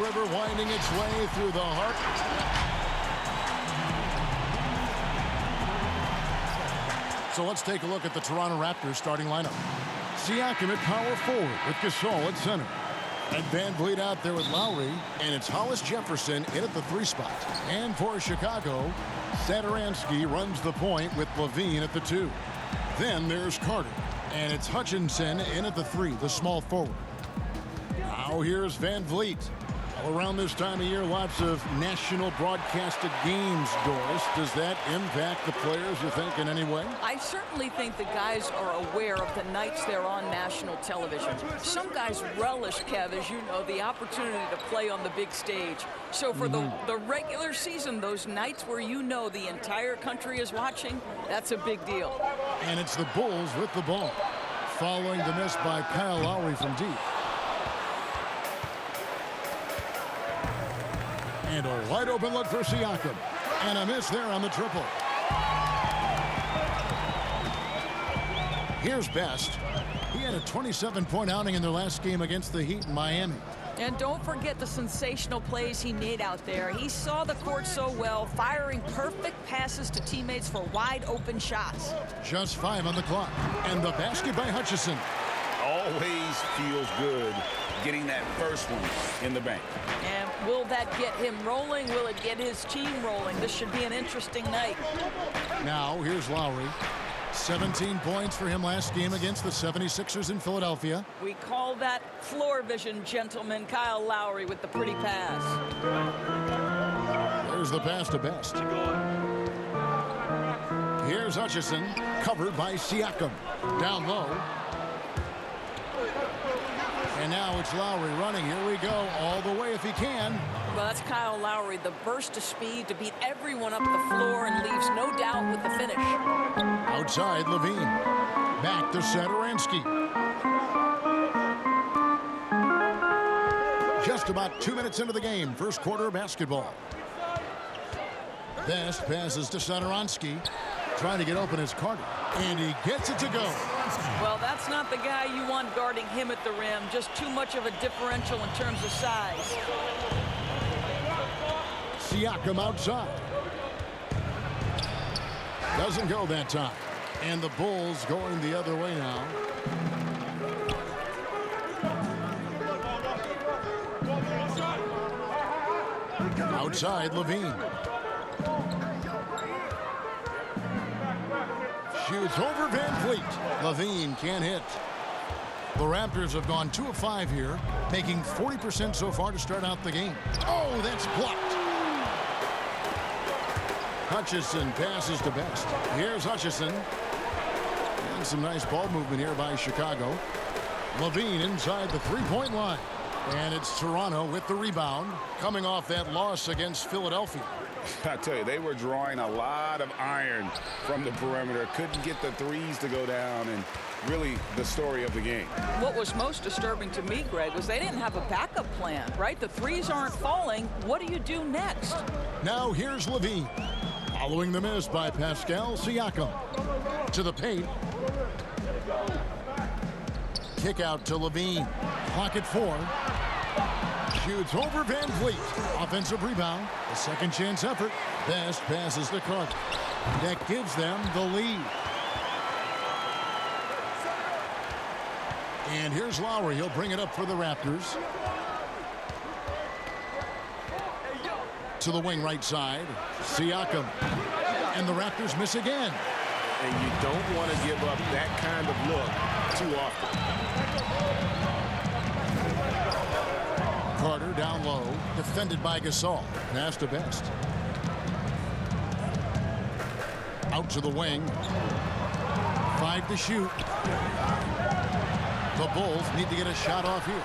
River winding its way through the heart. So let's take a look at the Toronto Raptors starting lineup. Siakam at power forward with Gasol at center. And Van Vliet out there with Lowry. And it's Hollis Jefferson in at the 3 spot. And for Chicago, Satoransky runs the point with Levine at the 2. Then there's Carter. And it's Hutchinson in at the 3, the small forward. Now here's Van Vliet. All around this time of year, lots of national broadcasted games, Doris. Does that impact the players, you think, in any way? I certainly think the guys are aware of the nights they're on national television. Some guys relish, Kev, as you know, the opportunity to play on the big stage. So for the regular season, those nights where you know the entire country is watching, that's a big deal. And it's the Bulls with the ball. Following the miss by Kyle Lowry from deep. And a wide open look for Siakam. And a miss there on the triple. Here's Best. He had a 27-point outing in their last game against the Heat in Miami. And don't forget the sensational plays he made out there. He saw the court so well, firing perfect passes to teammates for wide open shots. Just 5 on the clock. And the basket by Hutchison. Always feels good getting that first one in the bank. And will that get him rolling? Will it get his team rolling? This should be an interesting night. Now here's Lowry. 17 points for him last game against the 76ers in Philadelphia. We call that floor vision, gentlemen. Kyle Lowry with the pretty pass. There's the pass to Best. Here's Hutchison, covered by Siakam. Down low. And now it's Lowry running. Here we go, all the way if he can. Well, that's Kyle Lowry, the burst of speed to beat everyone up the floor and leaves no doubt with the finish. Outside, Levine. Back to Satoransky. Just about 2 minutes into the game, first quarter of basketball. Best passes to Satoransky. Trying to get open is Carter. And he gets it to go. Well, that's not the guy you want guarding him at the rim. Just too much of a differential in terms of size. Siakam outside. Doesn't go that time. And the Bulls going the other way now. Outside, Levine. Shoots over Van Vliet. Levine can't hit. The Raptors have gone 2 of 5 here, making 40% so far to start out the game. Oh, that's blocked. Hutchison passes to Best. Here's Hutchison. And some nice ball movement here by Chicago. Levine inside the 3-point line. And it's Toronto with the rebound, coming off that loss against Philadelphia. I tell you, they were drawing a lot of iron from the perimeter. Couldn't get the threes to go down, and really the story of the game. What was most disturbing to me, Greg, was they didn't have a backup plan, right? The threes aren't falling. What do you do next? Now here's Levine. Following the miss by Pascal Siakam. To the paint. Kick out to Levine. Clock at 4. Shoots over Van Vliet. Offensive rebound. A second chance effort. Best passes to Carter. That gives them the lead. And here's Lowry. He'll bring it up for the Raptors. To the wing right side. Siakam. And the Raptors miss again. And you don't want to give up that kind of look too often. Carter down low, defended by Gasol. Pass to Best. Out to the wing. 5 to shoot. The Bulls need to get a shot off here.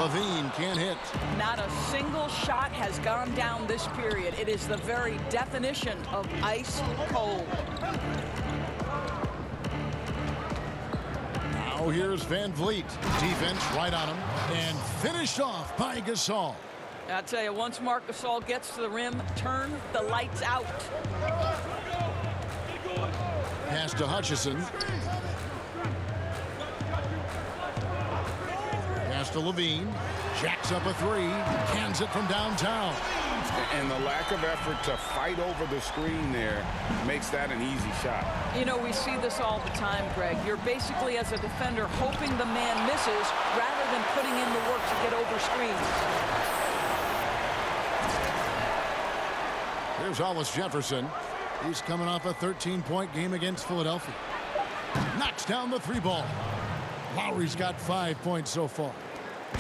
Levine can't hit. Not a single shot has gone down this period. It is the very definition of ice cold. Now here's Van Vliet. Defense right on him. And finished off by Gasol. I'll tell you, once Marc Gasol gets to the rim, turn the lights out. Pass to Hutchison. Pass to Levine. Jacks up a three. Cans it from downtown. And the lack of effort to fight over the screen there makes that an easy shot. You know, we see this all the time, Greg. You're basically, as a defender, hoping the man misses rather than putting in the work to get over screens. Here's Hollis Jefferson. He's coming off a 13-point game against Philadelphia. Knocks down the three ball. Lowry's got 5 points so far.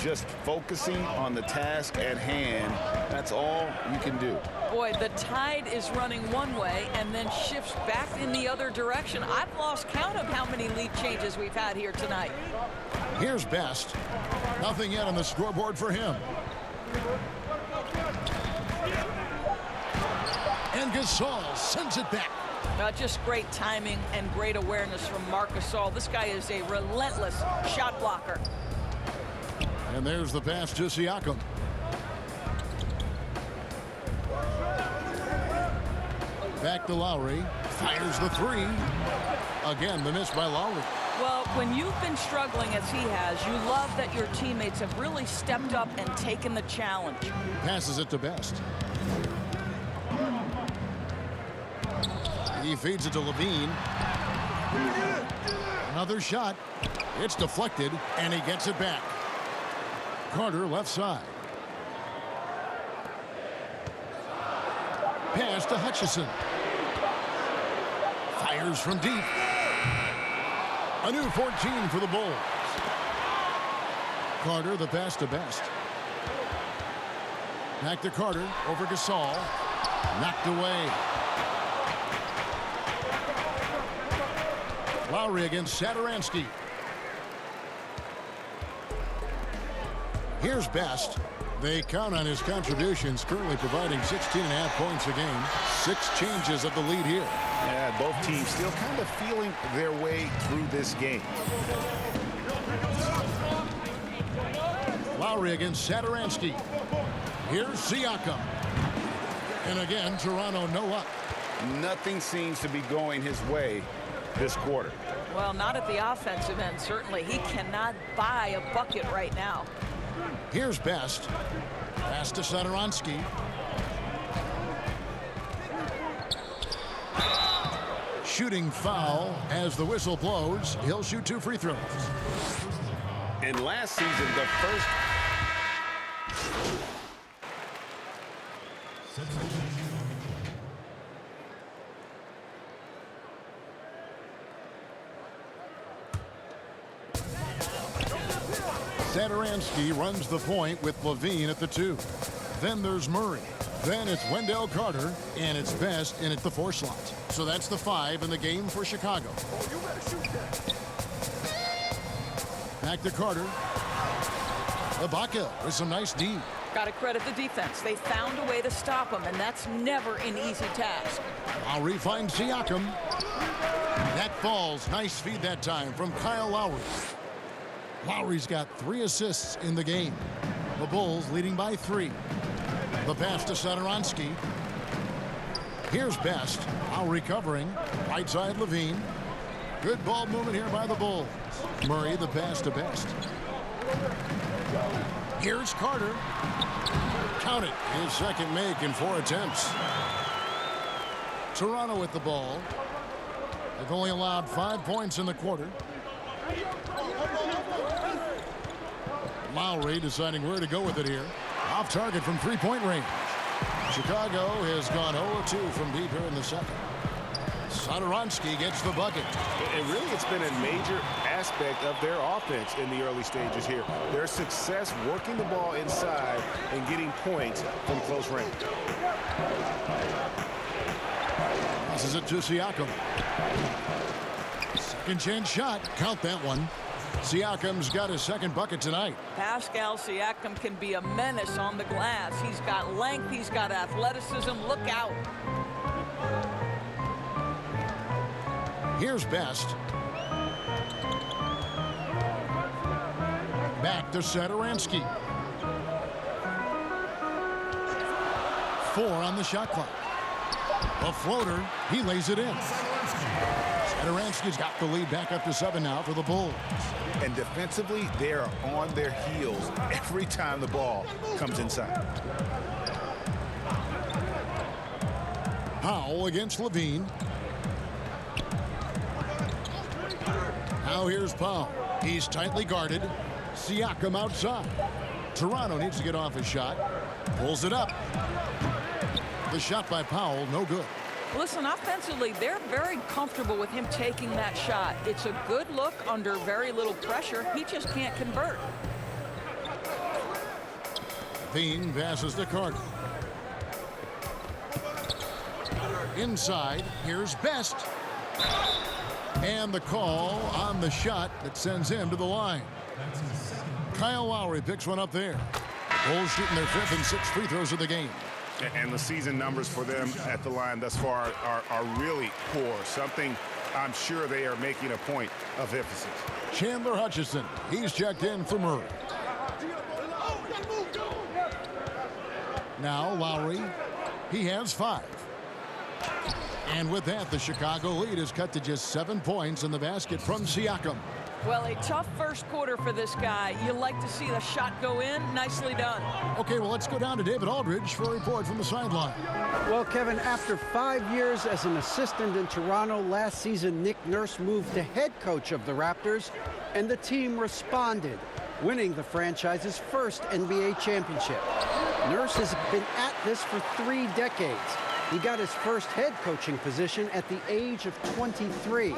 Just focusing on the task at hand, that's all you can do. Boy, the tide is running one way and then shifts back in the other direction. I've lost count of how many lead changes we've had here tonight. Here's Best. Nothing yet on the scoreboard for him. And Gasol sends it back. Just great timing and great awareness from Marc Gasol. This guy is a relentless shot blocker. And there's the pass to Siakam. Back to Lowry. Fires the three. Again, the miss by Lowry. Well, when you've been struggling as he has, you love that your teammates have really stepped up and taken the challenge. Passes it to Best. He feeds it to Levine. Another shot. It's deflected, and he gets it back. Carter left side. Pass to Hutchison. Fires from deep. A new 14 for the Bulls. Carter, the pass to Best. Back to Carter, over Gasol. Knocked away. Lowry against Satoransky. Here's Best. They count on his contributions, currently providing 16.5 points a game. 6 changes of the lead here. Yeah, both teams still kind of feeling their way through this game. Lowry against Satoransky. Here's Siakam. And again, Toronto no up. Nothing seems to be going his way this quarter. Well, not at the offensive end, certainly. He cannot buy a bucket right now. Here's Best. Pass to Satoransky. Shooting foul as the whistle blows. He'll shoot 2 free throws. And last season, the first... Satoransky runs the point with Levine at the 2. Then there's Murray. Then it's Wendell Carter, and it's Best in at the 4 slot. So that's the 5 in the game for Chicago. Back to Carter. Ibaka with some nice D. Got to credit the defense. They found a way to stop him, and that's never an easy task. Lowry finds Siakam. That falls. Nice feed that time from Kyle Lowry. Lowry's got 3 assists in the game. The Bulls leading by 3. The pass to Satoransky. Here's Best. Lowry covering. Right side Levine. Good ball movement here by the Bulls. Murray the pass to Best. Here's Carter. Count it. His second make in 4 attempts. Toronto with the ball. They've only allowed 5 points in the quarter. Lowry deciding where to go with it here. Off target from 3-point range. Chicago has gone 0-2 from deep here in the second. Satoransky gets the bucket. And really, it's been a major aspect of their offense in the early stages here. Their success working the ball inside and getting points from close range. Passes it to Siakam. Second chance shot. Count that one. Siakam's got his second bucket tonight. Pascal Siakam can be a menace on the glass. He's got length. He's got athleticism. Look out. Here's Best. Back to Satoransky. 4 on the shot clock. A floater. He lays it in. Satoransky's got the lead back up to 7 now for the Bulls. And defensively, they are on their heels every time the ball comes inside. Powell against Levine. Now here's Powell. He's tightly guarded. Siakam outside. Toronto needs to get off his shot. Pulls it up. The shot by Powell, no good. Listen, offensively, they're very comfortable with him taking that shot. It's a good look under very little pressure. He just can't convert. Levine passes to Carter. Inside, here's Best. And the call on the shot that sends him to the line. Kyle Lowry picks one up there. Bulls shooting their 5th and 6th free throws of the game. And the season numbers for them at the line thus far are really poor. Something I'm sure they are making a point of emphasis. Chandler Hutchison, he's checked in for Murray. Now Lowry, he has 5. And with that, the Chicago lead is cut to just 7 points in the basket from Siakam. Well, a tough first quarter for this guy. You like to see the shot go in. Nicely done. Okay, well, let's go down to David Aldridge for a report from the sideline. Well, Kevin, after 5 years as an assistant in Toronto, last season Nick Nurse moved to head coach of the Raptors, and the team responded, winning the franchise's first NBA championship. Nurse has been at this for 3 decades. He got his first head coaching position at the age of 23.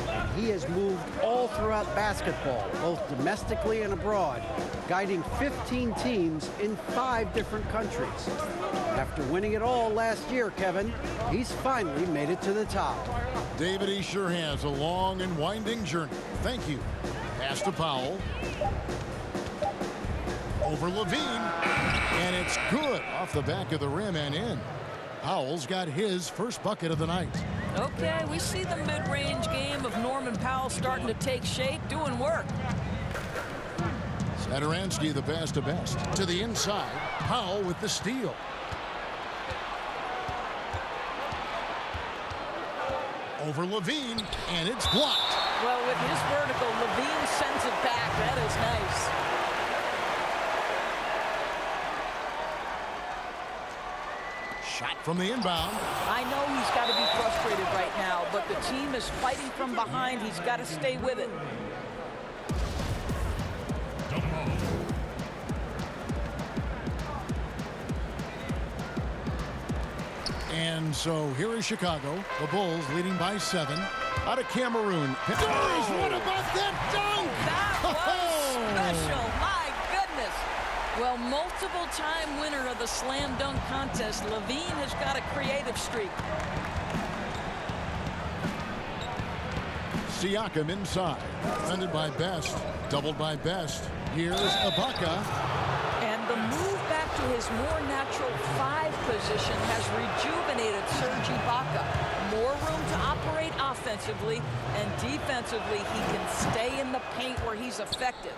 And he has moved all throughout basketball, both domestically and abroad, guiding 15 teams in 5 different countries. After winning it all last year, Kevin, he's finally made it to the top. David, he sure has a long and winding journey. Thank you. Pass to Powell. Over Levine. And it's good off the back of the rim and in. Powell's got his first bucket of the night. Okay, we see the mid-range game of Norman Powell starting to take shape, doing work. Satoransky the pass to Best. To the inside. Powell with the steal. Over Levine, and it's blocked. Well, with his vertical, Levine sends it back. That is nice. Shot from the inbound. I know he's got to be frustrated right now, but the team is fighting from behind. He's got to stay with it. And so here is Chicago. The Bulls leading by 7. Out of Cameroon. Doris, what about that dunk? That was special. My goodness. Well, multiple-time winner of the slam dunk contest, Levine has got a creative streak. Siakam inside. Defended by Best. Doubled by Best. Here's Ibaka. And the move back to his more natural 5 position has rejuvenated Serge Ibaka. More room to operate offensively, and defensively he can stay in the paint where he's effective.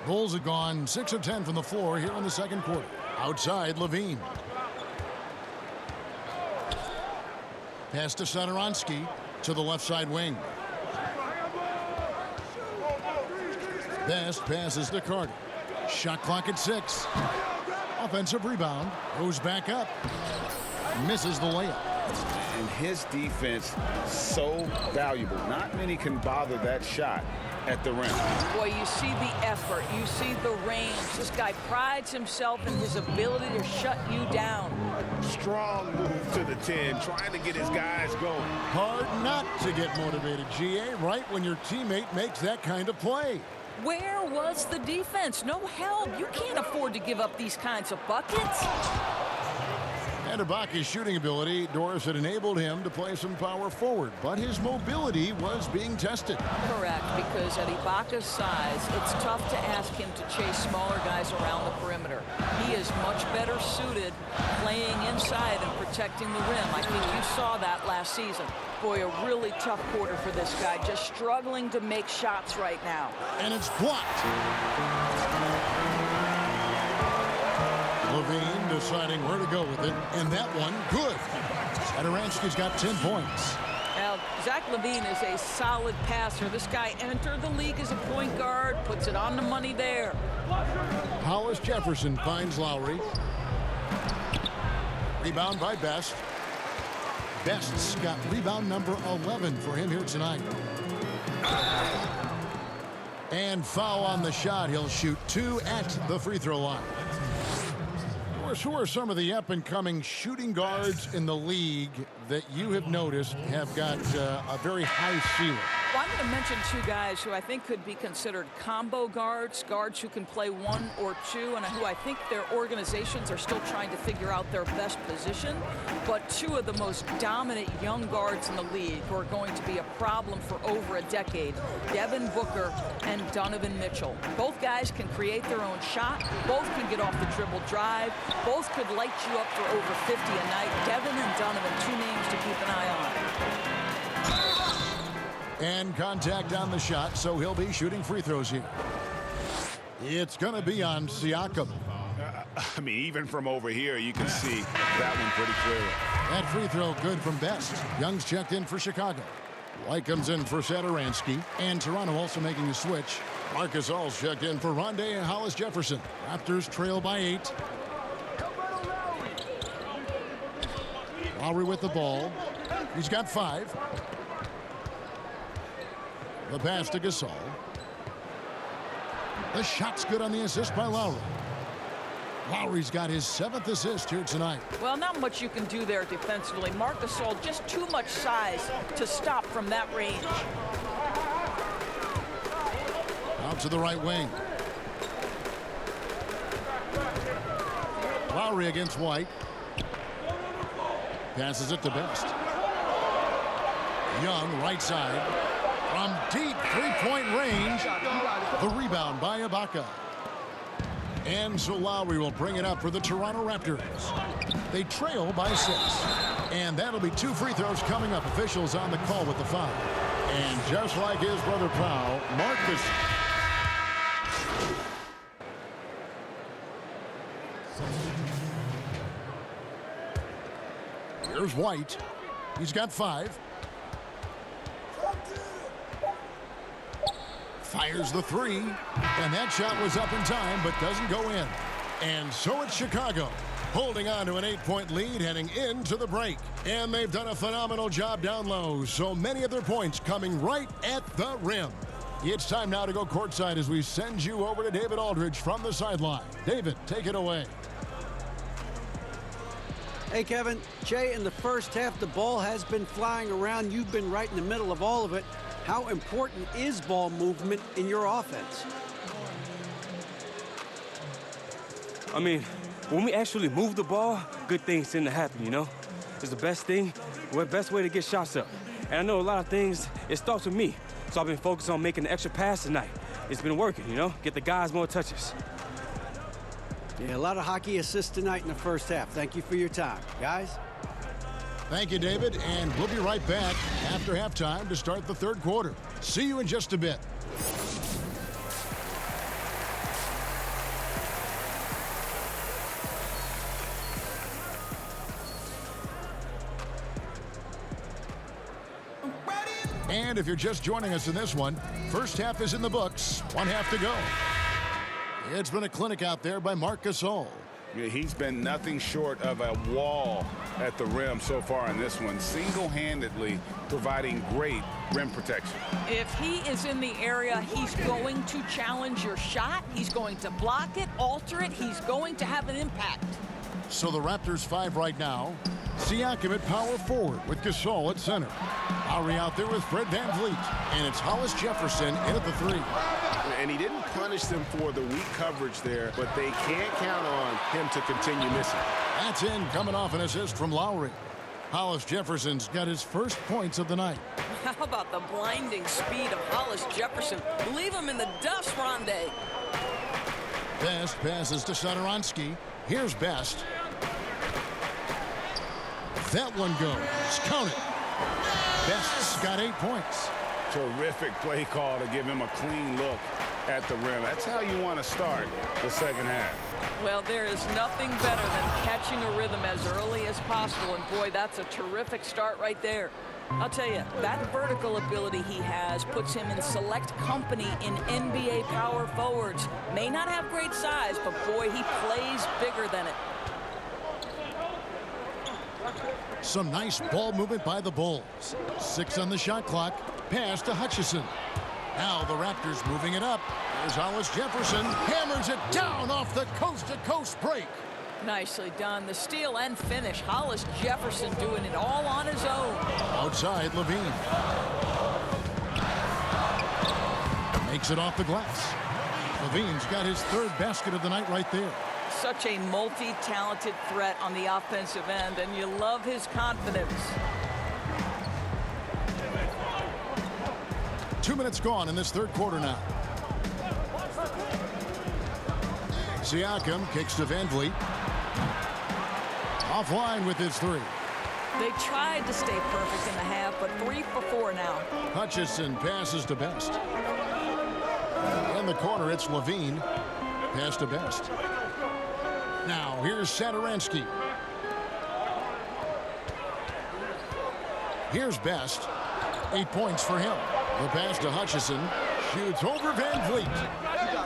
Bulls have gone 6 of 10 from the floor here in the second quarter. Outside, Levine. Pass to Satoransky to the left side wing. Best passes to Carter. Shot clock at 6. Offensive rebound. Goes back up. Misses the layup. And his defense so valuable. Not many can bother that shot at the rim. Boy, you see the effort. You see the range. This guy prides himself in his ability to shut you down. Strong move to the 10, trying to get his guys going. Hard not to get motivated, GA, right when your teammate makes that kind of play. Where was the defense? No help. You can't afford to give up these kinds of buckets. And Ibaka's shooting ability, Doris, had enabled him to play some power forward, but his mobility was being tested. Correct, because at Ibaka's size, it's tough to ask him to chase smaller guys around the perimeter. He is much better suited playing inside and protecting the rim. I think you saw that last season. Boy, a really tough quarter for this guy, just struggling to make shots right now. And it's blocked. Levine deciding where to go with it, and that one good. Satoransky's got 10 points. Now, Zach LaVine is a solid passer. This guy entered the league as a point guard, puts it on the money there. Hollis Jefferson finds Lowry. Rebound by Best. Best's got rebound number 11 for him here tonight. And foul on the shot. He'll shoot 2 at the free throw line. Who are some of the up-and-coming shooting guards in the league that you have noticed have got a very high ceiling? Well, I'm going to mention 2 guys who I think could be considered combo guards, guards who can play 1 or 2, and who I think their organizations are still trying to figure out their best position. But 2 of the most dominant young guards in the league who are going to be a problem for over a decade, Devin Booker and Donovan Mitchell. Both guys can create their own shot. Both can get off the dribble drive. Both could light you up for over 50 a night. Devin and Donovan, 2 names to keep an eye on. And contact on the shot, so he'll be shooting free throws here. It's going to be on Siakam. I mean, even from over here, you can see that one pretty clearly. That free throw good from Best. Young's checked in for Chicago. White comes in for Satoransky. And Toronto also making a switch. Marcus All's checked in for Rondé and Hollis Jefferson. Raptors trail by 8. Lowry with the ball. He's got 5. The pass to Gasol. The shot's good on the assist by Lowry. Lowry's got his 7th assist here tonight. Well, not much you can do there defensively. Marc Gasol, just too much size to stop from that range. Out to the right wing. Lowry against White. Passes it to Best. Young, right side. From deep three-point range. The rebound by Ibaka. And so Lowry will bring it up for the Toronto Raptors. They trail by 6. And that'll be 2 free throws coming up. Officials on the call with the foul. And just like his brother Powell, Marcus. Here's White. He's got 5. Fires the 3. And that shot was up in time, but doesn't go in. And so it's Chicago, holding on to an 8-point lead heading into the break. And they've done a phenomenal job down low. So many of their points coming right at the rim. It's time now to go courtside as we send you over to David Aldridge from the sideline. David, take it away. Hey, Kevin. Jay, in the first half, the ball has been flying around. You've been right in the middle of all of it. How important is ball movement in your offense? I mean, when we actually move the ball, good things tend to happen, you know? It's the best thing, the best way to get shots up. And I know a lot of things, it starts with me. So I've been focused on making the extra pass tonight. It's been working, you know? Get the guys more touches. Yeah, a lot of hockey assists tonight in the first half. Thank you for your time, guys. Thank you, David, and we'll be right back after halftime to start the third quarter. See you in just a bit. And if you're just joining us in this one, first half is in the books. 1 half to go. It's been a clinic out there by Marc Gasol. Yeah, he's been nothing short of a wall at the rim so far in this one, single-handedly providing great rim protection. If he is in the area, he's going to challenge your shot. He's going to block it, alter it. He's going to have an impact. So the Raptors 5 right now. Siakam at power forward with Gasol at center. Lowry out there with Fred VanVleet. And it's Hollis Jefferson in at the 3. And he didn't punish them for the weak coverage there, but they can't count on him to continue missing. That's in, coming off an assist from Lowry. Hollis Jefferson's got his first points of the night. How about the blinding speed of Hollis Jefferson? Leave him in the dust, Rondé. Best passes to Satoransky. Here's Best. That one goes. Count it. Best's got 8 points. Terrific play call to give him a clean look at the rim. That's how you want to start the second half. Well, there is nothing better than catching a rhythm as early as possible, and boy, that's a terrific start right there. I'll tell you, that vertical ability he has puts him in select company in NBA power forwards. May not have great size, but boy, he plays bigger than it. Some nice ball movement by the Bulls. 6 on the shot clock. Pass to Hutchison. Now the Raptors moving it up. There's Hollis Jefferson. Hammers it down off the coast-to-coast break. Nicely done. The steal and finish. Hollis Jefferson doing it all on his own. Outside, Levine. Makes it off the glass. Levine's got his 3rd basket of the night right there. Such a multi-talented threat on the offensive end, and you love his confidence. 2 minutes gone in this 3rd quarter now. Siakam kicks to Van Vliet. Offline with his 3. They tried to stay perfect in the half, but 3 for 4 now. Hutchison passes to Best. In the corner, it's Levine. Pass to Best. Now, here's Satoransky. Here's Best. 8 points for him. The pass to Hutchison. Shoots over Van Vliet.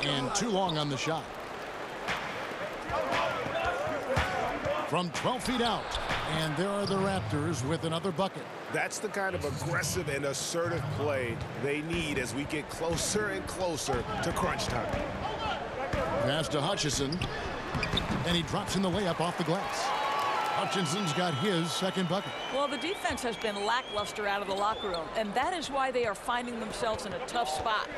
And too long on the shot. From 12 feet out. And there are the Raptors with another bucket. That's the kind of aggressive and assertive play they need as we get closer and closer to crunch time. Pass to Hutchison. And he drops in the layup off the glass. Hutchinson's got his 2nd bucket. Well, the defense has been lackluster out of the locker room, and that is why they are finding themselves in a tough spot.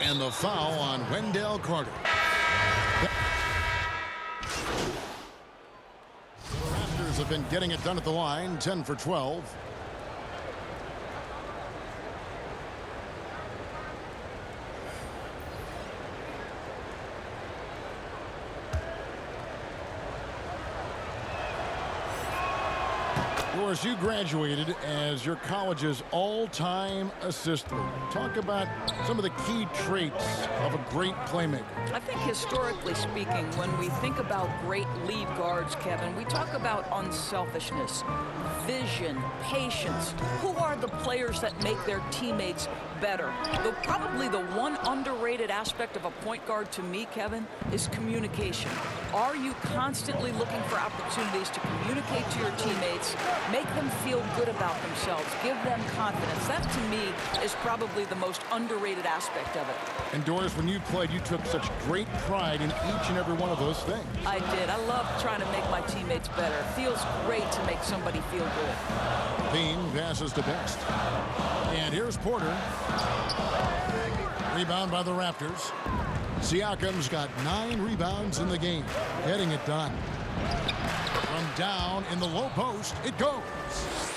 And the foul on Wendell Carter. The Raptors have been getting it done at the line, 10 for 12. Doris, you graduated as your college's all-time assist leader. Talk about some of the key traits of a great playmaker. I think historically speaking, when we think about great lead guards, Kevin, we talk about unselfishness, vision, patience. Who are the players that make their teammates better? Probably the one underrated aspect of a point guard to me, Kevin, is communication. Are you constantly looking for opportunities to communicate to your teammates, make them feel good about themselves, give them confidence? That, to me, is probably the most underrated aspect of it. And Doris, when you played, you took such great pride in each and every one of those things. I did. I love trying to make my teammates better. It feels great to make somebody feel good. Bean passes to Best. And here's Porter. Rebound by the Raptors. Siakam's got 9 rebounds in the game. Getting it done. From down in the low post, it goes.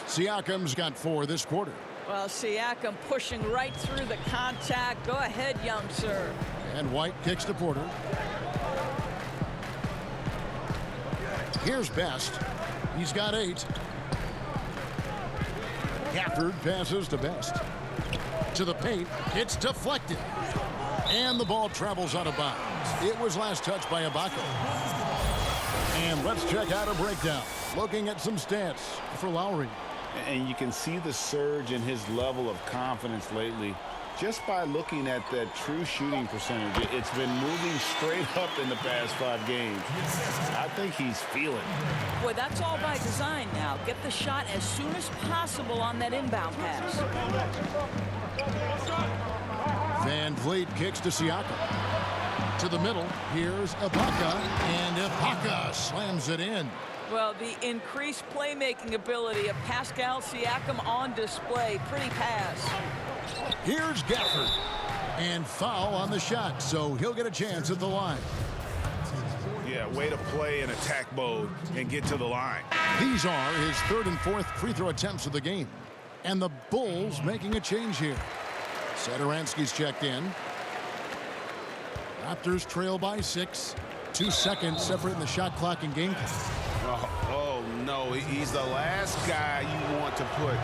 Siakam's got 4 this quarter. Well, Siakam pushing right through the contact. Go ahead, young sir. And White kicks to Porter. Here's Best. He's got 8. Gafford passes to Best. To the paint. It's deflected. And the ball travels out of bounds. It was last touched by Ibaka. And let's check out a breakdown. Looking at some stats for Lowry. And you can see the surge in his level of confidence lately just by looking at that true shooting percentage. It's been moving straight up in the past 5 games. I think he's feeling it. Boy, that's all by design now. Get the shot as soon as possible on that inbound pass. Van Vliet kicks to Siakam. To the middle, here's Ibaka, and Ibaka slams it in. Well, the increased playmaking ability of Pascal Siakam on display. Pretty pass. Here's Gafford. And foul on the shot, so he'll get a chance at the line. Yeah, way to play in attack mode and get to the line. These are his 3rd and 4th free throw attempts of the game. And the Bulls making a change here. Satoransky's checked in. Raptors trail by 6. 2 seconds separating the shot clock and game clock. Oh, no, he's the last guy you want to put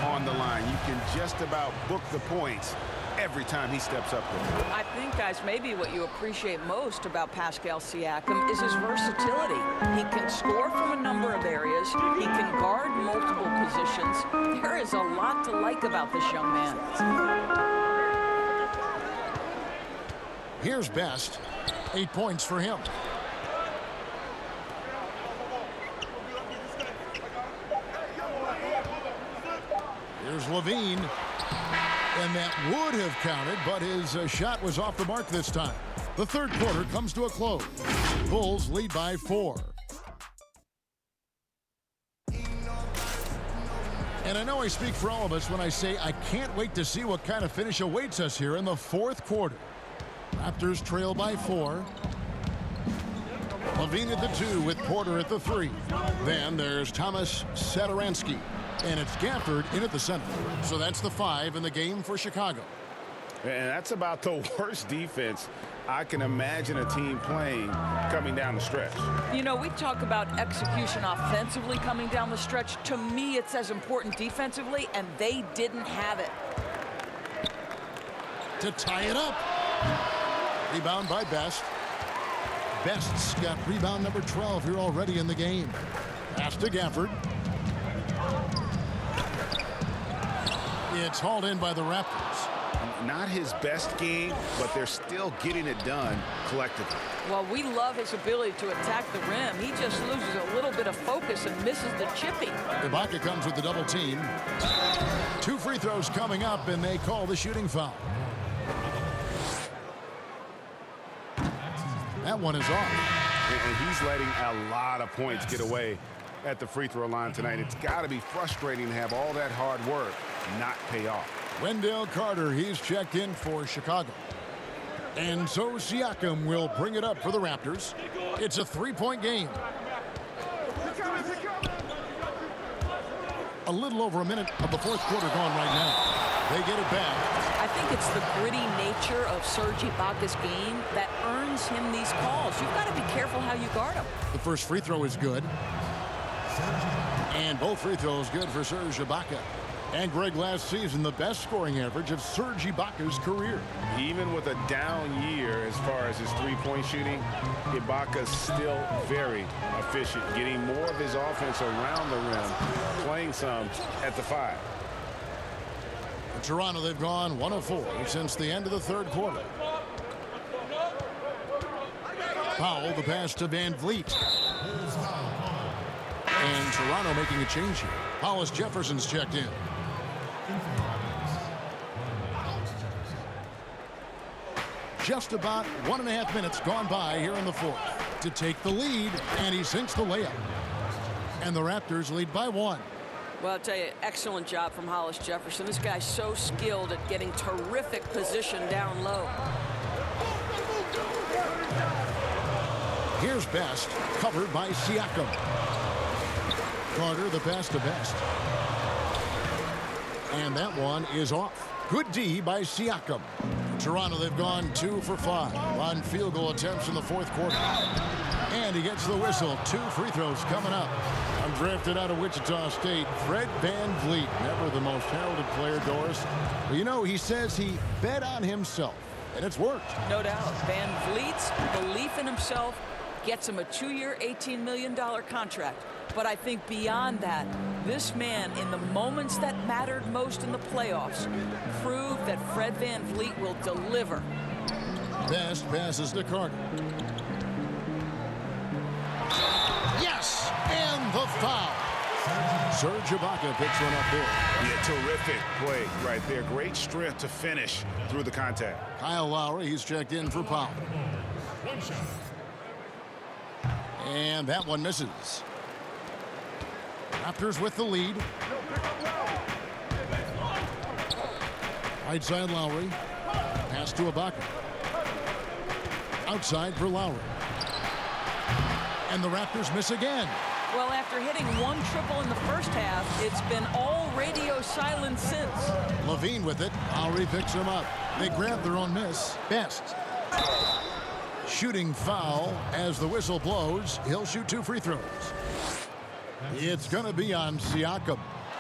on the line. You can just about book the points every time he steps up there. I think, guys, maybe what you appreciate most about Pascal Siakam is his versatility. He can score from a number of areas. He can guard multiple positions. There is a lot to like about this young man. Here's Best. 8 points for him. Here's Levine. And that would have counted, but his shot was off the mark this time. The third quarter comes to a close. Bulls lead by 4. And I know I speak for all of us when I say I can't wait to see what kind of finish awaits us here in the fourth quarter. Raptors trail by 4. Levine at the 2 with Porter at the 3. Then there's Thomas Satoransky. And it's Gafford in at the center. So that's the 5 in the game for Chicago. And that's about the worst defense I can imagine a team playing coming down the stretch. You know, we talk about execution offensively coming down the stretch. To me, it's as important defensively, and they didn't have it. To tie it up. Rebound by Best. Best's got rebound number 12 here already in the game. Pass to Gafford. It's hauled in by the Raptors. Not his best game, but they're still getting it done collectively. Well, we love his ability to attack the rim. He just loses a little bit of focus and misses the chipping. Ibaka comes with the double team. 2 free throws coming up, and they call the shooting foul. That one is off. And he's letting a lot of points get away at the free throw line tonight. It's got to be frustrating to have all that hard work not pay off. Wendell Carter, he's checked in for Chicago. And so Siakam will bring it up for the Raptors. It's a 3-point game. A little over a minute of the fourth quarter gone right now. They get it back. I think it's the gritty nature of Serge Ibaka's game that earns him these calls. You've got to be careful how you guard him. The first free throw is good. And both free throws good for Serge Ibaka. And Greg, last season, the best scoring average of Serge Ibaka's career. Even with a down year as far as his three-point shooting, Ibaka's still very efficient, getting more of his offense around the rim, playing some at the 5. In Toronto, they've gone 1 of 4 since the end of the third quarter. Powell, the pass to Van Vliet. And Toronto making a change here. Hollis Jefferson's checked in. Just about 1.5 minutes gone by here in the fourth to take the lead, and he sinks the layup. And the Raptors lead by 1. Well, I'll tell you, excellent job from Hollis Jefferson. This guy's so skilled at getting terrific position down low. Here's Best, covered by Siakam. Carter, the pass to Best. And that one is off. Good D by Siakam. Toronto, they've gone 2 for 5 on field goal attempts in the fourth quarter. And he gets the whistle. 2 free throws coming up. Undrafted out of Wichita State, Fred Van Vliet. Never the most heralded player, Doris. But you know, he says he bet on himself, and it's worked. No doubt. Van Vliet's belief in himself gets him a 2-year, $18 million contract. But I think beyond that, this man, in the moments that mattered most in the playoffs, proved that Fred Van Vliet will deliver. Best passes to Carter. Yes! And the foul. Serge Ibaka picks one up there. Yeah, terrific play right there. Great strength to finish through the contact. Kyle Lowry, he's checked in for Powell. And that one misses. Raptors with the lead. Right side Lowry. Pass to Ibaka. Outside for Lowry. And the Raptors miss again. Well, after hitting 1 triple in the first half, it's been all radio silence since. Levine with it. Lowry picks him up. They grab their own miss. Best. Shooting foul as the whistle blows. He'll shoot 2 free throws. It's going to be on Siakam.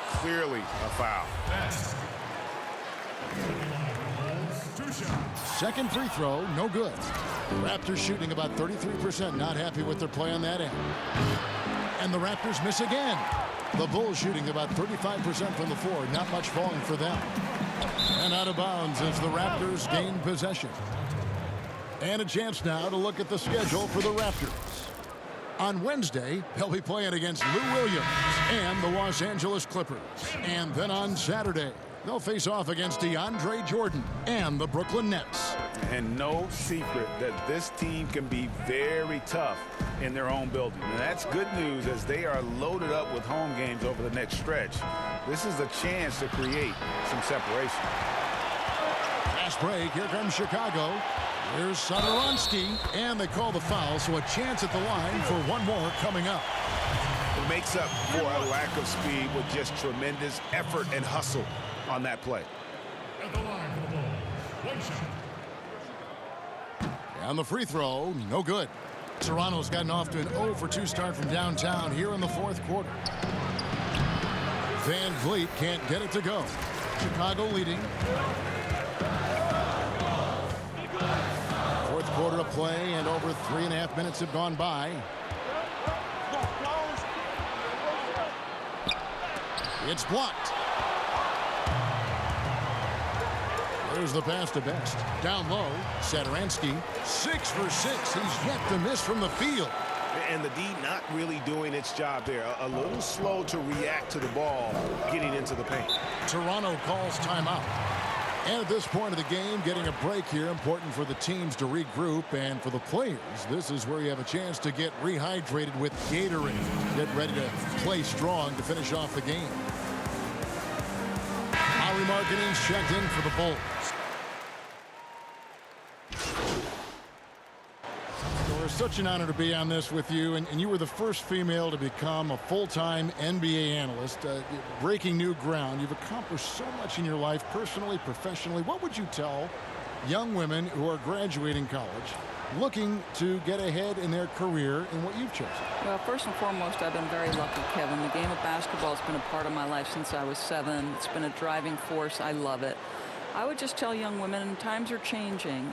Clearly a foul. Second free throw, no good. Raptors shooting about 33%, not happy with their play on that end. And the Raptors miss again. The Bulls shooting about 35% from the floor, not much falling for them. And out of bounds as the Raptors gain possession. And a chance now to look at the schedule for the Raptors. On Wednesday, they'll be playing against Lou Williams and the Los Angeles Clippers. And then on Saturday, they'll face off against DeAndre Jordan and the Brooklyn Nets. And no secret that this team can be very tough in their own building. And that's good news as they are loaded up with home games over the next stretch. This is a chance to create some separation. Fast break. Here comes Chicago. Here's Satoransky, and they call the foul, so a chance at the line for one more coming up. It makes up for a lack of speed with just tremendous effort and hustle on that play. At the line for the ball. One shot. And the free throw, no good. Toronto's gotten off to an 0 for 2 start from downtown here in the fourth quarter. Van Vliet can't get it to go. Chicago leading. Fourth quarter of play, and over 3.5 minutes have gone by. It's blocked. There's the pass to Best. Down low, Satoransky, 6 for 6. He's yet to miss from the field. And the D not really doing its job there. A little slow to react to the ball getting into the paint. Toronto calls timeout. And at this point of the game, getting a break here, important for the teams to regroup. And for the players, this is where you have a chance to get rehydrated with Gatorade. Get ready to play strong to finish off the game. Howie Markkanen's checked in for the Bulls. It's such an honor to be on this with you, and you were the first female to become a full-time NBA analyst, breaking new ground. You've accomplished so much in your life, personally, professionally. What would you tell young women who are graduating college, looking to get ahead in their career in what you've chosen? Well, first and foremost, I've been very lucky, Kevin. The game of basketball has been a part of my life since I was 7. It's been a driving force. I love it. I would just tell young women, times are changing.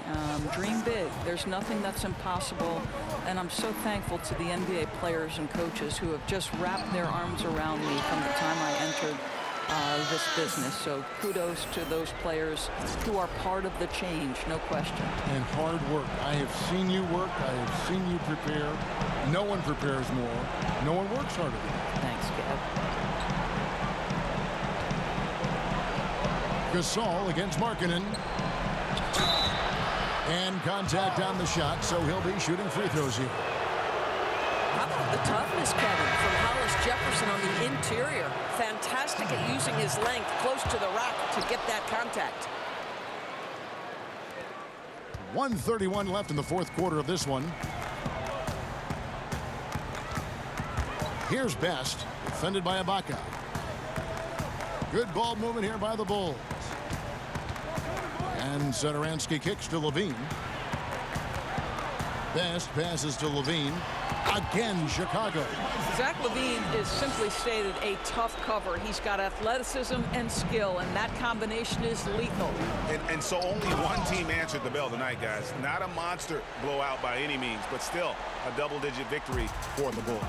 Dream big. There's nothing that's impossible. And I'm so thankful to the NBA players and coaches who have just wrapped their arms around me from the time I entered this business. So kudos to those players who are part of the change, no question. And hard work. I have seen you work. I have seen you prepare. No one prepares more. No one works harder than you. Thanks, Kev. Gasol against Markkanen. And contact on the shot, so he'll be shooting free throws here. How about the toughness, Kevin, from Hollis Jefferson on the interior? Fantastic at using his length close to the rack to get that contact. 1:31 left in the fourth quarter of this one. Here's Best, defended by Ibaka. Good ball movement here by the Bulls. And Satoransky kicks to Levine. Best passes to Levine. Again, Chicago. Zach LaVine is simply stated a tough cover. He's got athleticism and skill, and that combination is lethal. And so only one team answered the bell tonight, guys. Not a monster blowout by any means, but still a double-digit victory for the Bulls.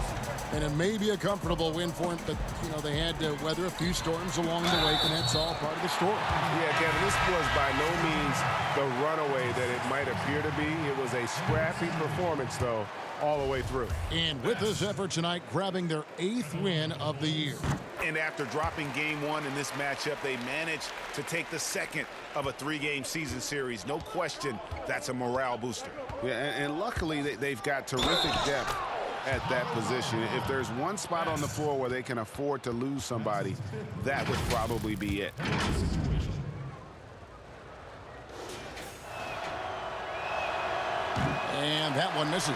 And it may be a comfortable win for him, but, you know, they had to weather a few storms along the way, and that's all part of the story. Yeah, Kevin, this was by no means the runaway that it might appear to be. It was a scrappy performance, though, all the way through. And with this effort tonight, grabbing their 8th win of the year. And after dropping game 1 in this matchup, they managed to take the second of a 3-game season series. No question, that's a morale booster. Yeah, and luckily they've got terrific depth at that position. If there's one spot on the floor where they can afford to lose somebody, that would probably be it. And that one misses.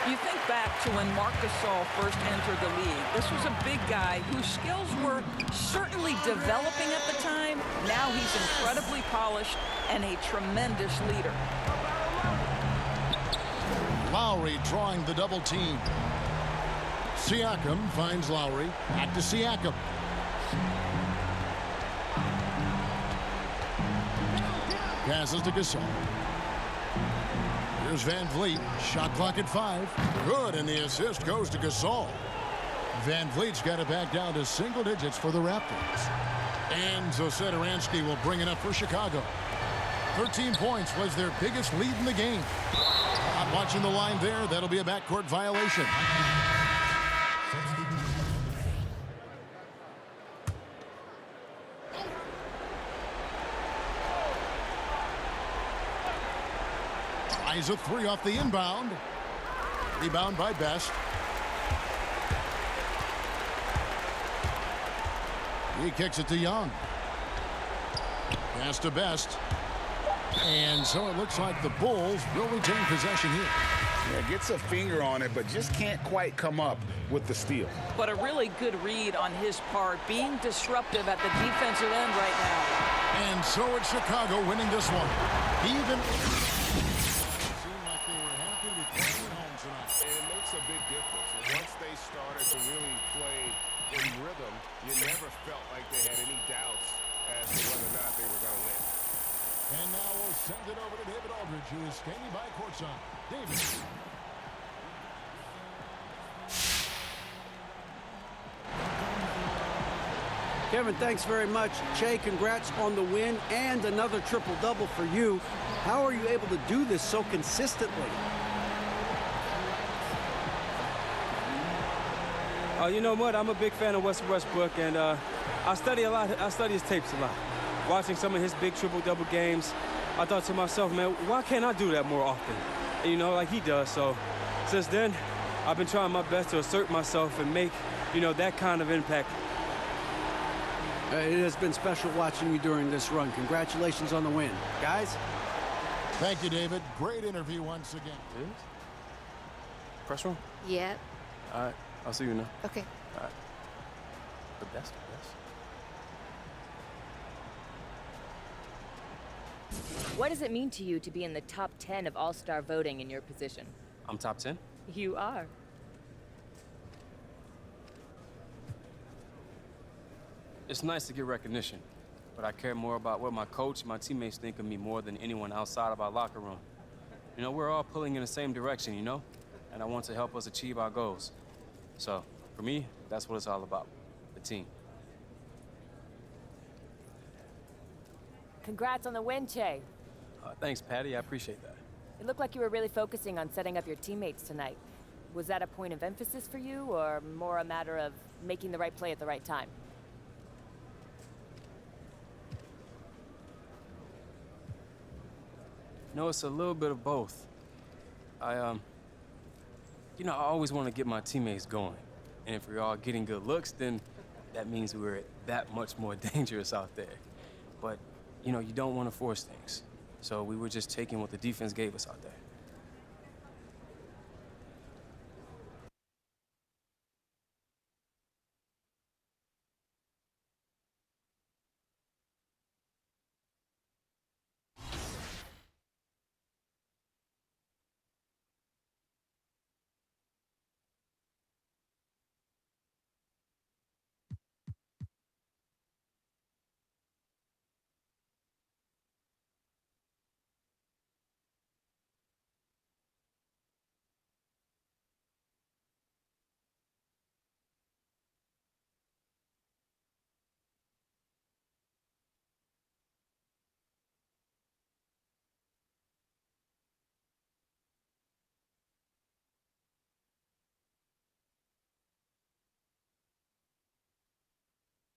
You think back to when Marc Gasol first entered the league. This was a big guy whose skills were certainly developing at the time. Now he's incredibly polished and a tremendous leader. Lowry drawing the double team. Siakam finds Lowry. Back to Siakam. Passes to Gasol. Here's Van Vliet. Shot clock at 5. Good, and the assist goes to Gasol. Van Vliet's got it back down to single digits for the Raptors. And Satoransky will bring it up for Chicago. 13 points was their biggest lead in the game. I'm watching the line there. That'll be a backcourt violation. Eyes a 3 off the inbound. Rebound by Best. He kicks it to Young. Pass to Best. And so it looks like the Bulls will retain possession here. Yeah, gets a finger on it, but just can't quite come up with the steal. But a really good read on his part, being disruptive at the defensive end right now. And so it's Chicago winning this one. Even seemed like they were happy to be playing at home tonight. And it makes a big difference. And once they started to really play in rhythm, you never felt like they had any doubts as to whether or not they were going to win. And now we'll send it over to David Aldridge, who is standing by courtside. David. Kevin, thanks very much. Che, congrats on the win and another triple-double for you. How are you able to do this so consistently? You know what? I'm a big fan of Westbrook, and I study a lot. I study his tapes a lot. Watching some of his big triple-double games, I thought to myself, man, why can't I do that more often? And, you know, like he does. So since then, I've been trying my best to assert myself and make, you know, that kind of impact. It has been special watching you during this run. Congratulations on the win. Guys? Thank you, David. Great interview once again. Press room? Yeah. All right. I'll see you now. Okay. All right. The best. What does it mean to you to be in the top 10 of All-Star voting in your position? I'm top 10? You are. It's nice to get recognition, but I care more about what my coach and my teammates think of me more than anyone outside of our locker room. You know, we're all pulling in the same direction, you know? And I want to help us achieve our goals. So, for me, that's what it's all about, the team. Congrats on the win, Che. Thanks, Patty. I appreciate that. It looked like you were really focusing on setting up your teammates tonight. Was that a point of emphasis for you, or more a matter of making the right play at the right time? No, it's a little bit of both. You know, I always want to get my teammates going. And if we're all getting good looks, then that means we're that much more dangerous out there. But, you know, you don't want to force things. So we were just taking what the defense gave us out there.